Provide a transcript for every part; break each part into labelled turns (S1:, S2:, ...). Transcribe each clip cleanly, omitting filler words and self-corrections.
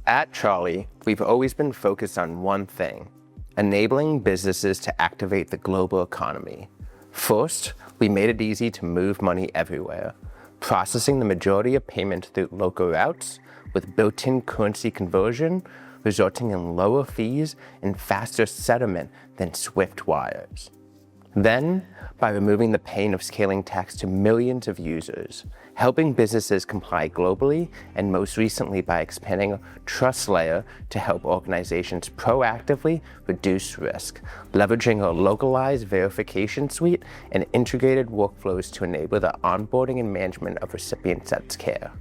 S1: At Trolley, we've always been focused on one thing: enabling businesses to activate the global economy. First, we made it easy to move money everywhere, processing the majority of payments through local routes with built-in currency conversion, resulting in lower fees and faster settlement than SWIFT wires. Then, by removing the pain of scaling tax to millions of users, helping businesses comply globally, and most recently by expanding a trust layer to help organizations proactively reduce risk, leveraging a localized verification suite and integrated workflows to enable the onboarding and management of recipients at scale.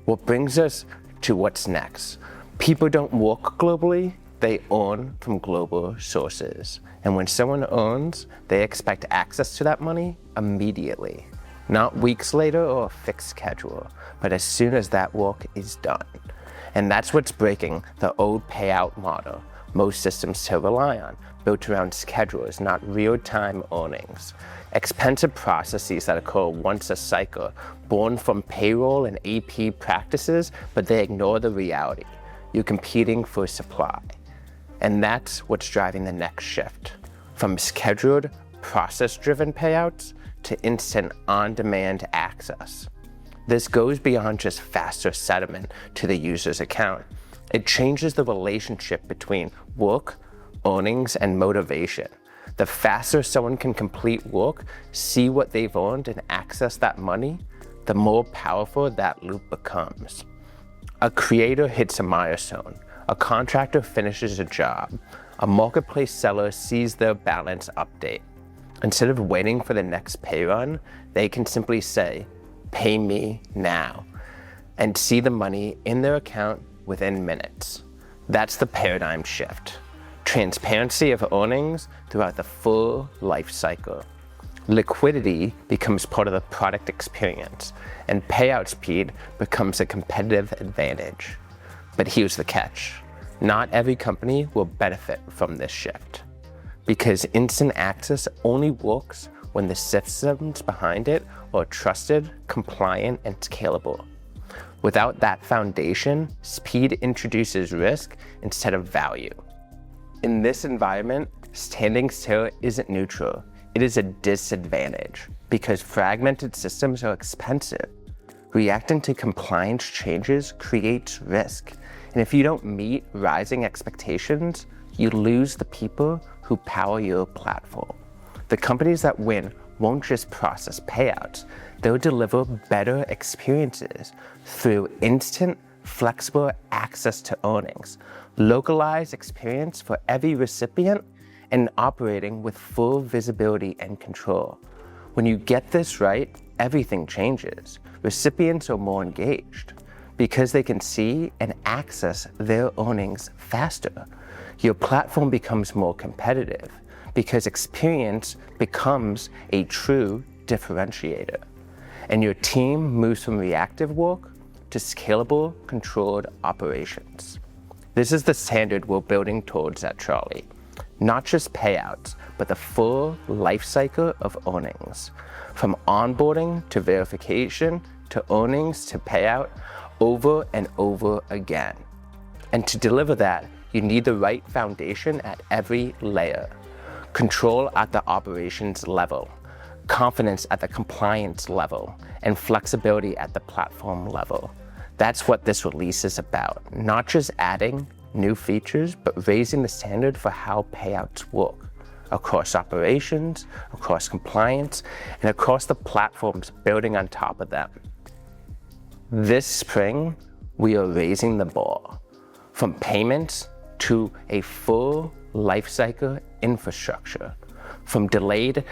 S1: What brings us to what's next. People don't work globally, they earn from global sources. And when someone earns, they expect access to that money immediately. Not weeks later or a fixed schedule, but as soon as that work is done. And that's what's breaking the old payout model most systems still rely on, built around schedules, not real-time earnings. Expensive processes that occur once a cycle, born from payroll and AP practices, but they ignore the reality. You're competing for supply. And that's what's driving the next shift, from scheduled, process-driven payouts to instant on-demand access. This goes beyond just faster settlement to the user's account. It changes the relationship between work, earnings, and motivation. The faster someone can complete work, see what they've earned, and access that money, the more powerful that loop becomes. A creator hits a milestone. A contractor finishes a job. A marketplace seller sees their balance update. Instead of waiting for the next pay run, they can simply say, "Pay me now," and see the money in their account within minutes. That's the paradigm shift. Transparency of earnings throughout the full life cycle. Liquidity becomes part of the product experience, and payout speed becomes a competitive advantage. But here's the catch. Not every company will benefit from this shift, because instant access only works when the systems behind it are trusted, compliant, and scalable. Without that foundation, speed introduces risk instead of value. In this environment, standing still isn't neutral. It is a disadvantage because fragmented systems are expensive. Reacting to compliance changes creates risk. And if you don't meet rising expectations, you lose the people who power your platform. The companies that win won't just process payouts, they'll deliver better experiences through instant, flexible access to earnings, localized experience for every recipient, and operating with full visibility and control. When you get this right, everything changes. Recipients are more engaged because they can see and access their earnings faster. Your platform becomes more competitive because experience becomes a true differentiator. And your team moves from reactive work to scalable, controlled operations. This is the standard we're building towards at Trolley. Not just payouts, but the full life cycle of earnings. From onboarding to verification to earnings to payout, over and over again. And to deliver that, you need the right foundation at every layer. Control at the operations level, confidence at the compliance level, and flexibility at the platform level. That's what this release is about. Not just adding new features, but raising the standard for how payouts work across operations, across compliance, and across the platforms building on top of them. This spring, we are raising the bar from payments to a full lifecycle infrastructure, from delayed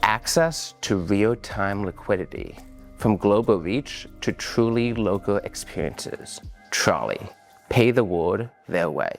S1: access to real-time liquidity, from global reach to truly local experiences. Trolley, pay the world their way.